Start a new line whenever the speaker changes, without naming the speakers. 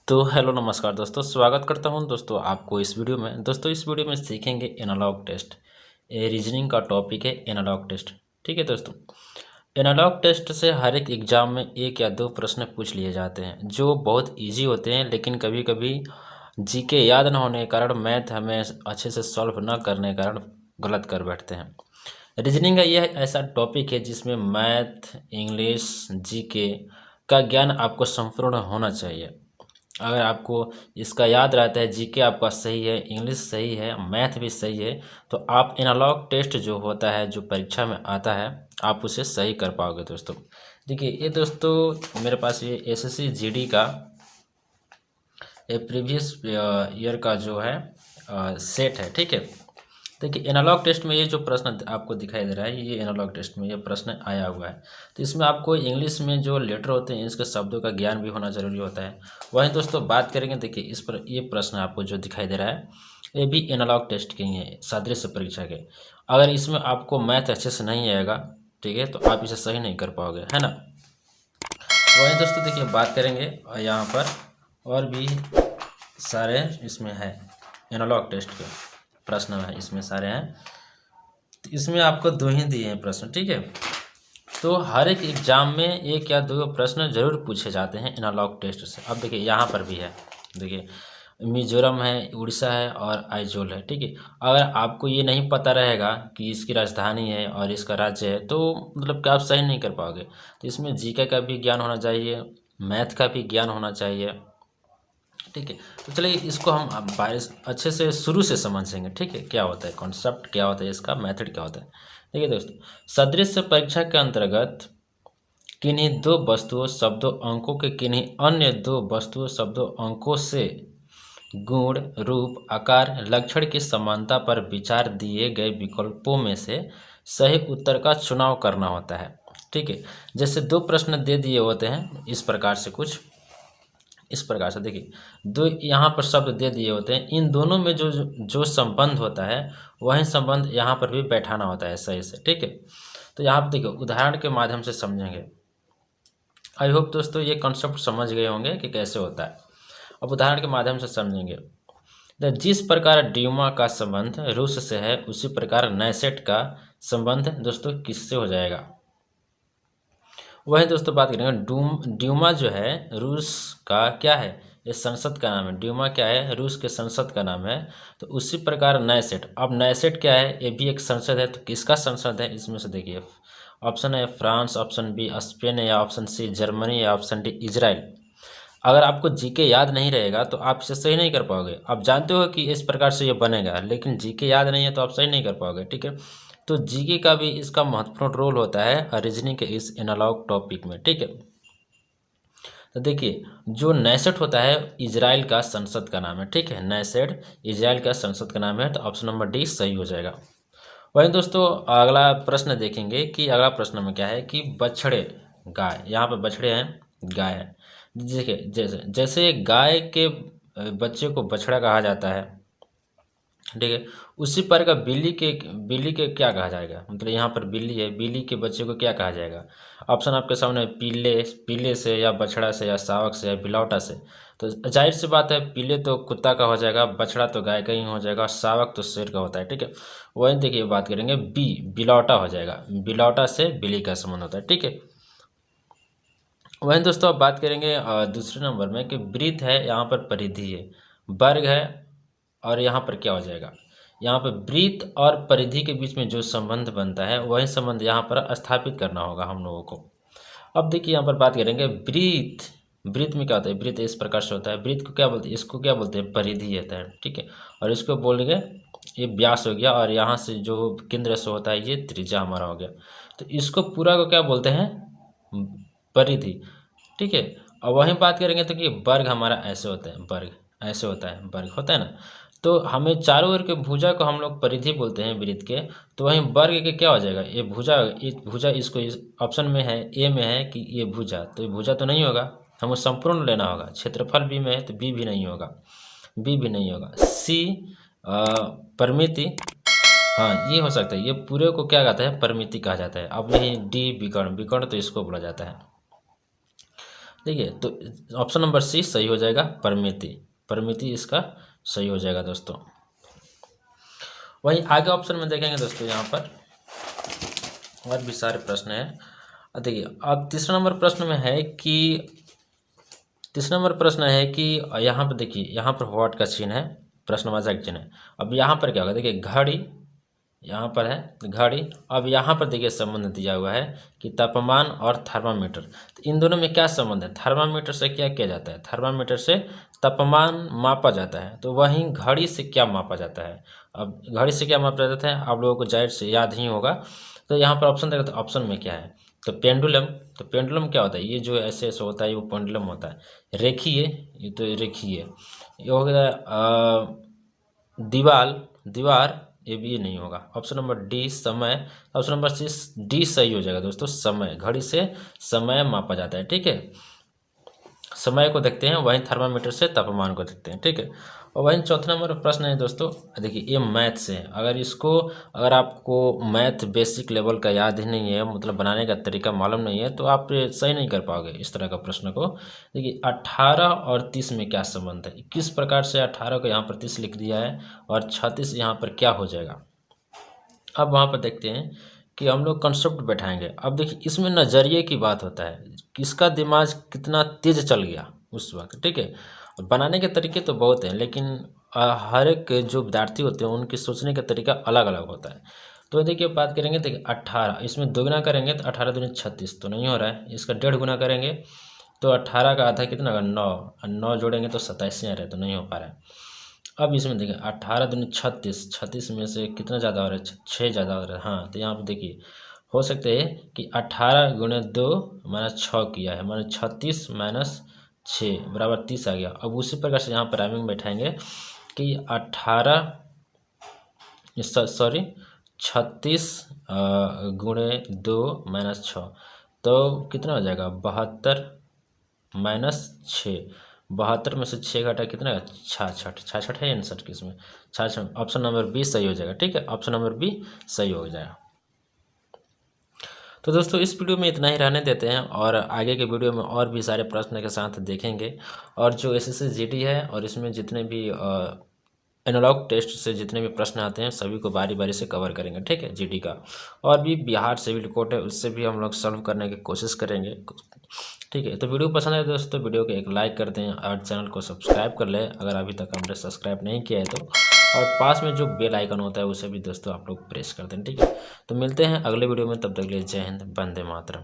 तो हेलो नमस्कार दोस्तों, स्वागत करता हूं दोस्तों आपको इस वीडियो में। दोस्तों इस वीडियो में सीखेंगे एनालॉग टेस्ट। ये रीजनिंग का टॉपिक है एनालॉग टेस्ट। ठीक है दोस्तों, एनालॉग टेस्ट से हर एक एग्जाम में एक या दो प्रश्न पूछ लिए जाते हैं जो बहुत इजी होते हैं, लेकिन कभी कभी जीके याद न होने के कारण, मैथ हमें अच्छे से सॉल्व न करने के कारण गलत कर बैठते हैं। रीजनिंग का यह ऐसा टॉपिक है जिसमें मैथ, इंग्लिश, जीके का ज्ञान आपको संपूर्ण होना चाहिए। अगर आपको इसका याद रहता है, जीके आपका सही है, इंग्लिश सही है, मैथ भी सही है, तो आप एनालॉग टेस्ट जो होता है, जो परीक्षा में आता है, आप उसे सही कर पाओगे दोस्तों। देखिए ये दोस्तों, मेरे पास ये एसएससी जीडी का ये प्रीवियस ईयर का जो है सेट है। ठीक है, देखिए एनालॉग टेस्ट में ये जो प्रश्न आपको दिखाई दे रहा है, ये एनालॉग टेस्ट में ये प्रश्न आया हुआ है। तो इसमें आपको इंग्लिश में जो लेटर होते हैं, इसके शब्दों का ज्ञान भी होना जरूरी होता है। वहीं दोस्तों बात करेंगे, देखिए इस पर ये प्रश्न आपको जो दिखाई दे रहा है, ये भी एनालॉग टेस्ट के ही है, सादृश्य परीक्षा के। अगर इसमें आपको मैथ अच्छे से नहीं आएगा, ठीक है, तो आप इसे सही नहीं कर पाओगे, है ना। वहीं दोस्तों देखिए बात करेंगे, और यहाँ पर और भी सारे इसमें है एनालॉग टेस्ट के प्रश्न है, इसमें सारे हैं। तो इसमें आपको दो ही दिए हैं प्रश्न, ठीक है। तो हर एक एग्जाम में एक या दो प्रश्न जरूर पूछे जाते हैं एनालॉग टेस्ट से। अब देखिए यहाँ पर भी है, देखिए मिजोरम है, उड़ीसा है और आइजोल है। ठीक है, अगर आपको ये नहीं पता रहेगा कि इसकी राजधानी है और इसका राज्य है, तो मतलब कि आप सही नहीं कर पाओगे। तो इसमें जीके का भी ज्ञान होना चाहिए, मैथ का भी ज्ञान होना चाहिए। ठीक है, तो चलिए इसको हम अब अच्छे से शुरू से समझेंगे। ठीक है, क्या होता है कॉन्सेप्ट, क्या होता है इसका मेथड, क्या होता है। देखिए दोस्तों, सदृश परीक्षा के अंतर्गत किन्हीं दो वस्तुओं शब्दों अंकों के किन्हीं अन्य दो वस्तुओं शब्दों अंकों से गुण, रूप, आकार, लक्षण की समानता पर विचार दिए गए विकल्पों में से सही उत्तर का चुनाव करना होता है। ठीक है, जैसे दो प्रश्न दे दिए होते हैं इस प्रकार से, कुछ इस प्रकार से देखिए, दो यहाँ पर शब्द दे दिए होते हैं, इन दोनों में जो जो संबंध होता है, वही संबंध यहाँ पर भी बैठाना होता है सही से। ठीक है, तो यहाँ पर देखिए उदाहरण के माध्यम से समझेंगे। आई होप दोस्तों ये कॉन्सेप्ट समझ गए होंगे कि कैसे होता है। अब उदाहरण के माध्यम से समझेंगे। तो जिस प्रकार ड्यूमा का संबंध रूस से है, उसी प्रकार नैसेट का संबंध दोस्तों किससे हो जाएगा। वही दोस्तों बात करेंगे, ड्यूमा जो है रूस का क्या है, ये संसद का नाम है। ड्यूमा क्या है, रूस के संसद का नाम है। तो उसी प्रकार नैसेट, अब नैसेट क्या है, ये भी एक संसद है। तो किसका संसद है, इसमें से देखिए ऑप्शन है फ्रांस, ऑप्शन बी स्पेन, या ऑप्शन सी जर्मनी, या ऑप्शन डी इजराइल। अगर आपको जीके याद नहीं रहेगा तो आप इसे सही नहीं कर पाओगे। आप जानते हो कि इस प्रकार से ये बनेगा, लेकिन जीके याद नहीं है तो आप सही नहीं कर पाओगे। ठीक है, तो जीके का भी इसका महत्वपूर्ण रोल होता है रीजनिंग के इस एनालॉग टॉपिक में। ठीक है, तो देखिए जो नैसेट होता है इजराइल का संसद का नाम है। ठीक है, नैसेट इजराइल का संसद का नाम है, तो ऑप्शन नंबर डी सही हो जाएगा। वहीं दोस्तों अगला प्रश्न देखेंगे कि अगला प्रश्न में क्या है कि बछड़े गाय, यहाँ पर बछड़े हैं, गाय है। देखिए जैसे जैसे गाय के बच्चे को बछड़ा कहा जाता है, ठीक है, उसी पर का बिल्ली के क्या कहा जाएगा, मतलब यहाँ पर बिल्ली है, बिल्ली के बच्चे को क्या कहा जाएगा। ऑप्शन आपके सामने है, पीले, पीले से, या बछड़ा से, या शावक से, या बिलौटा से। तो जाहिर सी बात है, पीले तो कुत्ता का हो जाएगा, बछड़ा तो गाय का ही हो जाएगा, शावक तो शेर का होता है। ठीक है, वहीं देखिए बात करेंगे बी, बिलौटा हो जाएगा, बिलौटा से बिल्ली का संबंध होता है। ठीक है, वहीं दोस्तों अब बात करेंगे दूसरे नंबर में कि वृत्त है, यहाँ पर परिधि है, वर्ग है, और यहाँ पर क्या हो जाएगा, यहाँ पर वृत्त और परिधि के बीच में जो संबंध बनता है, वही संबंध यहाँ पर स्थापित करना होगा हम लोगों को। अब देखिए यहाँ पर बात करेंगे वृत्त, वृत्त में क्या होता है, वृत्त इस प्रकार से होता है। वृत्त को क्या बोलते हैं, इसको क्या बोलते हैं, परिधि होता है। ठीक है, और इसको बोलेंगे ये व्यास हो गया, और यहाँ से जो केंद्र से होता है ये त्रिज्या हमारा हो गया। तो इसको पूरा को क्या बोलते हैं, परिधि। ठीक है, और वहीं बात करेंगे तो कि वर्ग हमारा ऐसे होता है, वर्ग ऐसे होता है, वर्ग होता है ना। तो हमें चारों ओर के भुजा को हम लोग परिधि बोलते हैं वृत्त के। तो वहीं वर्ग के क्या हो जाएगा, ये भुजा, ये भुजा इसको इस ऑप्शन में है, ए में है कि ये भुजा, तो ये भुजा तो नहीं होगा, हमें संपूर्ण लेना होगा। क्षेत्रफल बी में है तो बी भी नहीं होगा, बी भी नहीं होगा। सी परिमिति, हाँ ये हो सकता है, ये पूरे को क्या कहता है, परिमिति कहा जाता है। अब यही डी विकर्ण, विकर्ण तो इसको बोला जाता है। देखिए तो ऑप्शन नंबर सी सही हो जाएगा, परिमिति। परिमिति इसका सही हो जाएगा दोस्तों। वहीं आगे ऑप्शन में देखेंगे दोस्तों, यहाँ पर और भी सारे प्रश्न हैं। देखिए अब तीसरा नंबर प्रश्न में है कि तीसरा नंबर प्रश्न है कि यहाँ पर देखिए, यहाँ पर व्हाट का चिन्ह है, प्रश्नवाचक चिन्ह है। अब यहाँ पर क्या होगा, देखिए घड़ी यहाँ पर है घड़ी। अब यहाँ पर देखिए संबंध दिया हुआ है कि तापमान और थर्मामीटर। तो इन दोनों में क्या संबंध है, थर्मामीटर से क्या किया जाता है, थर्मामीटर से तापमान मापा जाता है। तो वहीं घड़ी से क्या मापा जाता है, अब घड़ी से क्या मापा जाता है आप लोगों को जाहिर से याद ही होगा। तो यहाँ पर ऑप्शन देखो, तो ऑप्शन में क्या है, तो पेंडुलम। तो पेंडुलम क्या होता है, ये जो ऐसे ऐसे होता है वो पेंडुलम होता है। रेखीय, ये तो रेखीय। ये हो गया दीवार, ये भी नहीं होगा। ऑप्शन नंबर डी समय। ऑप्शन नंबर सी डी सही हो जाएगा दोस्तों, समय। घड़ी से समय मापा जाता है, ठीक है। समय को देखते हैं, वहीं थर्मामीटर से तापमान को देखते हैं, ठीक है। और वहीं चौथा नंबर प्रश्न है दोस्तों, देखिए ये मैथ से है। अगर आपको मैथ बेसिक लेवल का याद ही नहीं है, मतलब बनाने का तरीका मालूम नहीं है, तो आप सही नहीं कर पाओगे इस तरह का प्रश्न को। देखिए 18 और 30 में क्या संबंध है, किस प्रकार से 18 को यहाँ पर 30 लिख दिया है और 36 यहाँ पर क्या हो जाएगा। अब वहाँ पर देखते हैं कि हम लोग कंसेप्ट बैठाएंगे। अब देखिए इसमें नज़रिए की बात होता है, किसका दिमाग कितना तेज चल गया उस वक्त, ठीक है। और बनाने के तरीके तो बहुत हैं, लेकिन हर एक जो विद्यार्थी होते हैं उनके सोचने का तरीका अलग अलग होता है। तो देखिए बात करेंगे, देखिए 18 इसमें 2 गुना करेंगे तो 18 दूनी 36 तो नहीं हो रहा है। इसका 1.5 गुना करेंगे तो 18 का आधा कितना होगा 9, और 9 जोड़ेंगे तो 27 आ रहा है, तो नहीं हो पा रहा है। अब इसमें देखिए 18 दूनी 36, 36 में से कितना ज़्यादा हो रहा है, 6 ज़्यादा हो रहा है। हाँ तो यहाँ पर देखिए हो सकता है कि 18 गुणे 2 माइनस 6 किया है, माइनस 36 माइनस 6 बराबर 30 आ गया। अब उसी प्रकार से यहाँ पर राइमिंग बैठाएंगे कि 36 गुणे 2 माइनस 6 तो कितना हो जाएगा 72 माइनस 6। 72 में से 6 घटा कितना है 66, 66 है आंसर किसमें 66। ऑप्शन नंबर बी सही हो जाएगा, ठीक है। ऑप्शन नंबर बी सही हो जाएगा। तो दोस्तों इस वीडियो में इतना ही रहने देते हैं, और आगे के वीडियो में और भी सारे प्रश्न के साथ देखेंगे। और जो एसएससी जीडी है और इसमें जितने भी एनालॉग टेस्ट से जितने भी प्रश्न आते हैं सभी को बारी बारी से कवर करेंगे, ठीक है। जीडी का और भी बिहार सिविल कोड है उससे भी हम लोग सॉल्व करने की कोशिश करेंगे, ठीक है। तो वीडियो पसंद है दोस्तों, वीडियो को एक लाइक कर दें और चैनल को सब्सक्राइब कर लें अगर अभी तक हमने सब्सक्राइब नहीं किया है तो। और पास में जो बेल आइकन होता है उसे भी दोस्तों आप लोग प्रेस कर दें, ठीक है। तो मिलते हैं अगले वीडियो में, तब तक के लिए जय हिंद, वंदे मातरम।